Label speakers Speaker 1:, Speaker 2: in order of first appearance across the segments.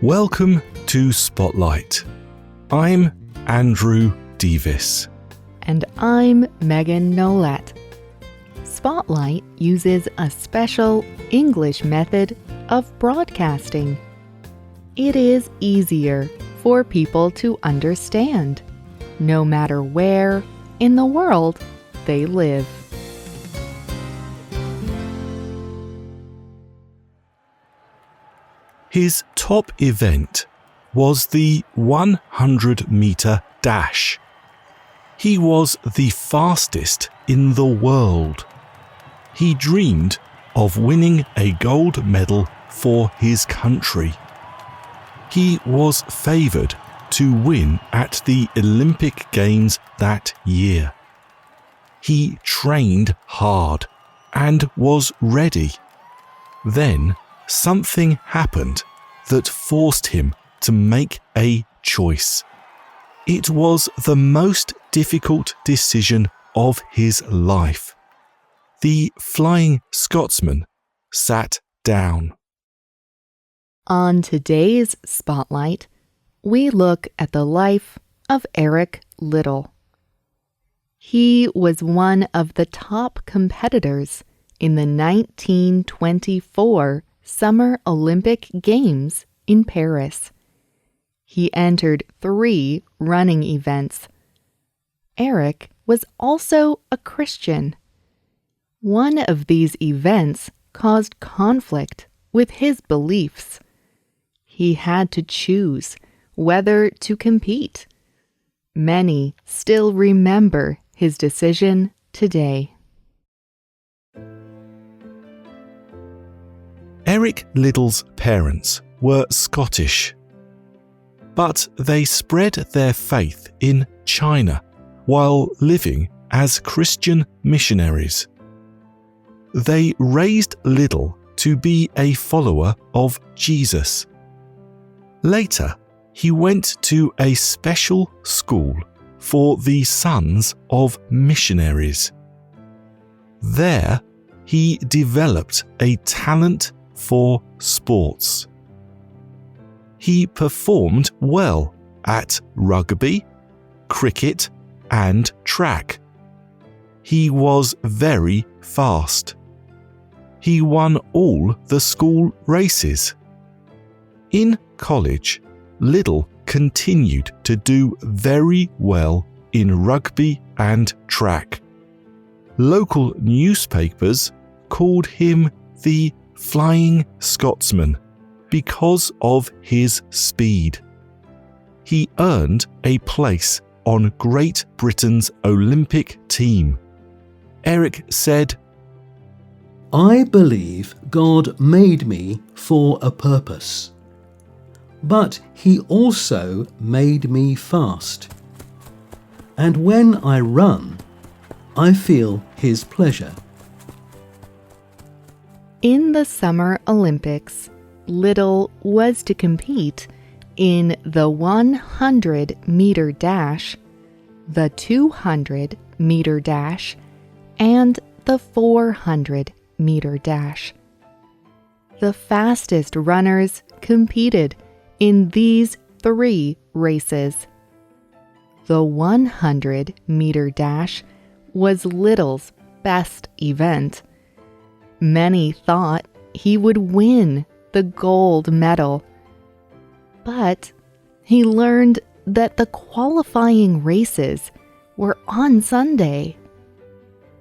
Speaker 1: Welcome to Spotlight. I'm Andrew Devis.
Speaker 2: And I'm Megan Nollet. Spotlight uses a special English method of broadcasting. It is easier for people to understand, no matter where in the world they live.
Speaker 1: His top event was the 100-meter dash. He was the fastest in the world. He dreamed of winning a gold medal for his country. He was favoured to win at the Olympic Games that year. He trained hard and was ready. Then something happened that forced him to make a choice. It was the most difficult decision of his life. The Flying Scotsman sat down.
Speaker 2: On today's Spotlight, we look at the life of Eric Liddell. He was one of the top competitors in the 1924 Summer Olympic Games in Paris. He entered 3 running events. Eric was also a Christian. One of these events caused conflict with his beliefs. He had to choose whether to compete. Many still remember his decision today.
Speaker 1: Eric Liddell's parents were Scottish, but they spread their faith in China while living as Christian missionaries. They raised Liddell to be a follower of Jesus. Later, he went to a special school for the sons of missionaries. There, he developed a talent for sports. He performed well at rugby, cricket, and track. He was very fast. He won all the school races. In college, Liddell continued to do very well in rugby and track. Local newspapers called him the Flying Scotsman because of his speed. He earned a place on Great Britain's Olympic team. Eric said,
Speaker 3: "I believe God made me for a purpose, but He also made me fast. And when I run, I feel His pleasure."
Speaker 2: In the Summer Olympics, Liddell was to compete in the 100-meter dash, the 200-meter dash, and the 400-meter dash. The fastest runners competed in these 3 races. The 100-meter dash was Liddell's best event. Many thought he would win the gold medal. But he learned that the qualifying races were on Sunday.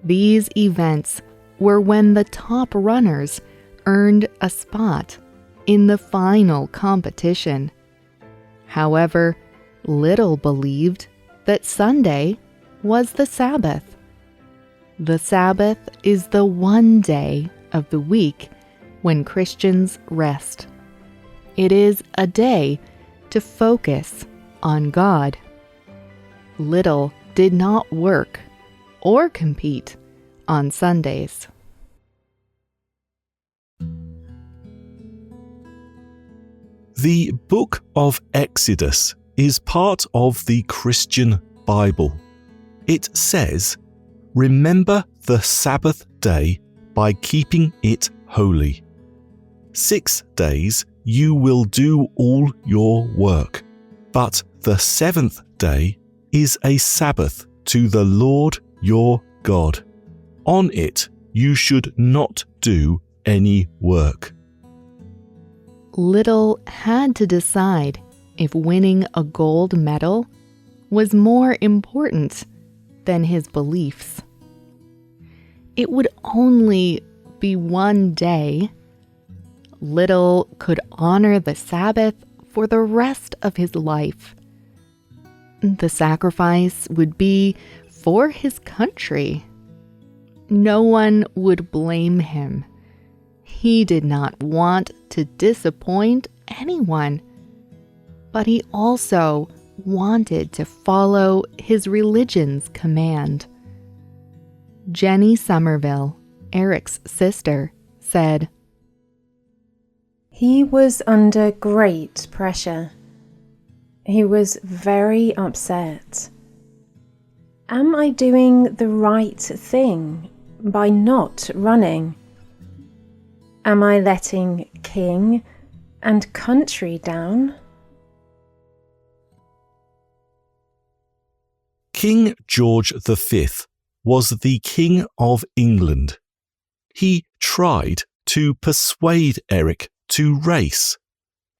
Speaker 2: These events were when the top runners earned a spot in the final competition. However, Liddell believed that Sunday was the Sabbath. The Sabbath is the one day of the week when Christians rest. It is a day to focus on God. Liddell did not work or compete on Sundays.
Speaker 1: The Book of Exodus is part of the Christian Bible. It says, "Remember the Sabbath day by keeping it holy. 6 days you will do all your work. But the seventh day is a Sabbath to the Lord your God. On it you should not do any work.
Speaker 2: Liddell had to decide if winning a gold medal was more important than his beliefs. It would only be one day. Liddell could honor the Sabbath for the rest of his life. The sacrifice would be for his country. No one would blame him. He did not want to disappoint anyone, but he also wanted to follow his religion's command. Jenny Somerville, Eric's sister, said,
Speaker 4: "He was under great pressure. He was very upset. Am I doing the right thing by not running? Am I letting king and country down?"
Speaker 1: King George V was the King of England. He tried to persuade Eric to race,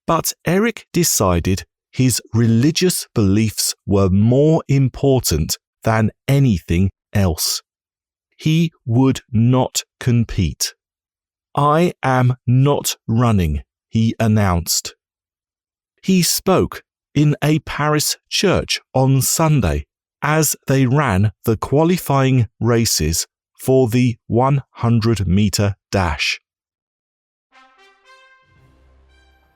Speaker 1: but Eric decided his religious beliefs were more important than anything else. He would not compete. "I am not running," he announced. He spoke in a Paris church on Sunday as they ran the qualifying races for the 100-meter dash.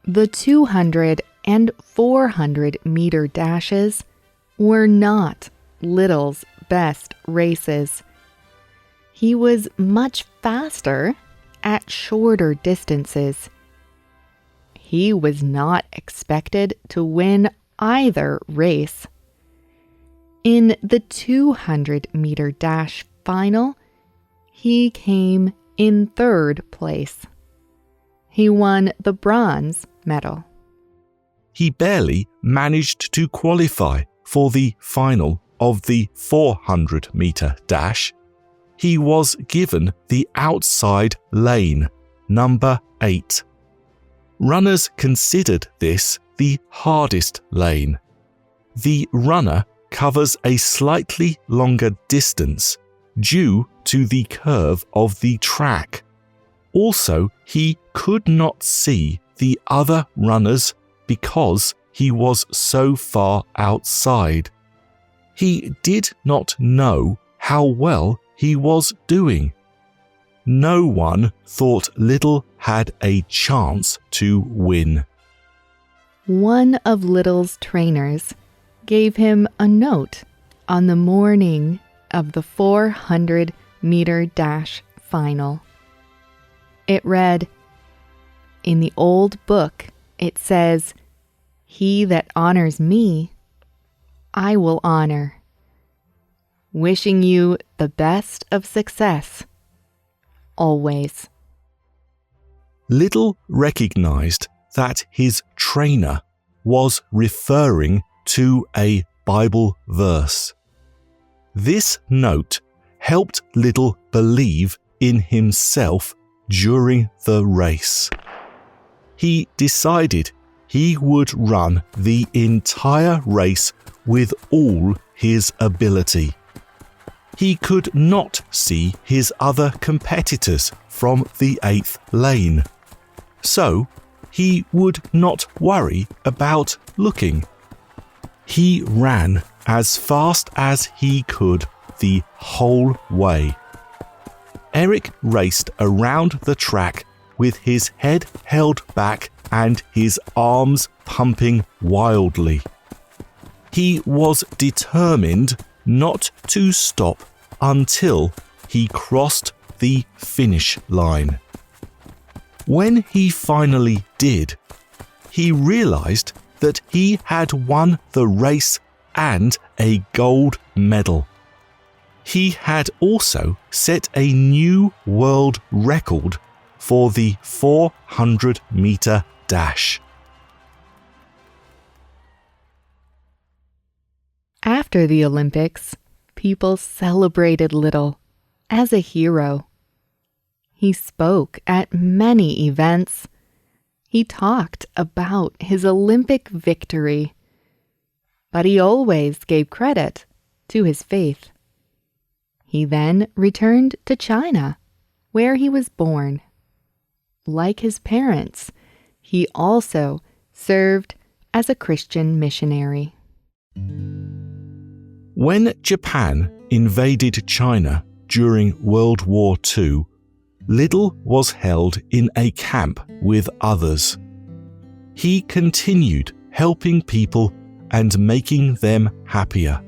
Speaker 2: The 200 and 400-meter dashes were not Liddell's best races. He was much faster at shorter distances. He was not expected to win either race. In the 200-meter dash final, he came in third place. He won the bronze medal.
Speaker 1: He barely managed to qualify for the final of the 400-meter dash. He was given the outside lane, number 8. Runners considered this the hardest lane. The runner covers a slightly longer distance due to the curve of the track. Also, he could not see the other runners because he was so far outside. He did not know how well he was doing. No one thought Liddell had a chance to win.
Speaker 2: One of Liddell's trainers gave him a note on the morning of the 400-meter dash final. It read, "In the old book, it says, 'He that honors me, I will honor.' Wishing you the best of success, always."
Speaker 1: Liddell recognized that his trainer was referring to a Bible verse. This note helped Liddell believe in himself during the race. He decided he would run the entire race with all his ability. He could not see his other competitors from the 8th lane, so he would not worry about looking. He ran as fast as he could the whole way. Eric raced around the track with his head held back and his arms pumping wildly. He was determined not to stop until he crossed the finish line. When he finally did, he realized that he had won the race and a gold medal. He had also set a new world record for the 400-meter dash.
Speaker 2: After the Olympics, people celebrated Liddell as a hero. He spoke at many events. He talked about his Olympic victory. But he always gave credit to his faith. He then returned to China, where he was born. Like his parents, he also served as a Christian missionary.
Speaker 1: When Japan invaded China during World War II, Liddell was held in a camp with others. He continued helping people and making them happier.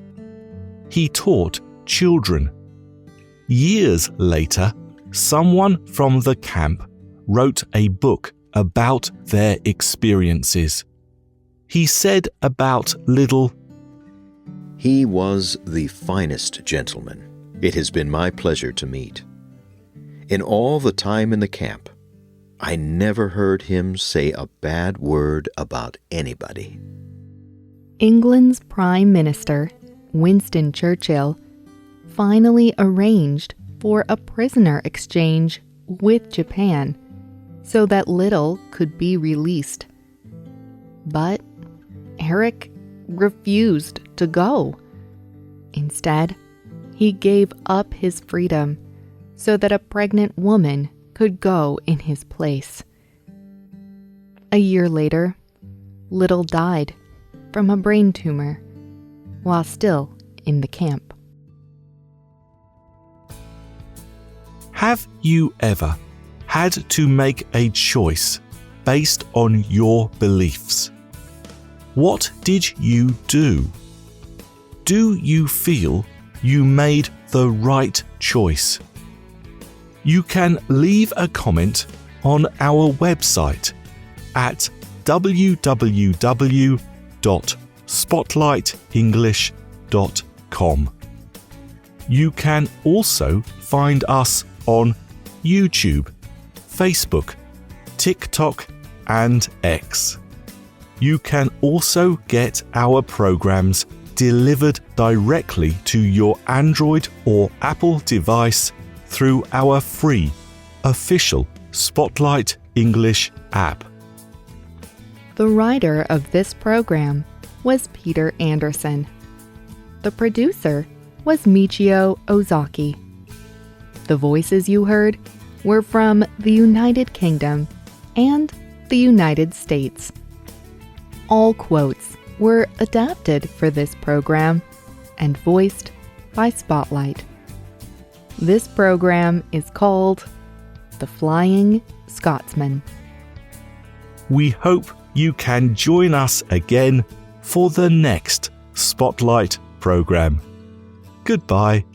Speaker 1: He taught children. Years later, someone from the camp wrote a book about their experiences. He said about Liddell,
Speaker 5: "He was the finest gentleman it has been my pleasure to meet. In all the time in the camp, I never heard him say a bad word about anybody."
Speaker 2: England's Prime Minister, Winston Churchill, finally arranged for a prisoner exchange with Japan so that Liddell could be released. But Eric refused to go. Instead, he gave up his freedom so that a pregnant woman could go in his place. A year later, Liddell died from a brain tumor while still in the camp.
Speaker 1: have you ever had to make a choice based on your beliefs? What did you do? Do you feel you made the right choice? You can leave a comment on our website at www.spotlightenglish.com. You can also find us on YouTube, Facebook, TikTok, and X. You can also get our programs delivered directly to your Android or Apple device through our free, official Spotlight English app.
Speaker 2: The writer of this program was Peter Anderson. The producer was Michio Ozaki. The voices you heard were from the United Kingdom and the United States. All quotes were adapted for this program and voiced by Spotlight. This program is called The Flying Scotsman.
Speaker 1: We hope you can join us again for the next Spotlight program. Goodbye.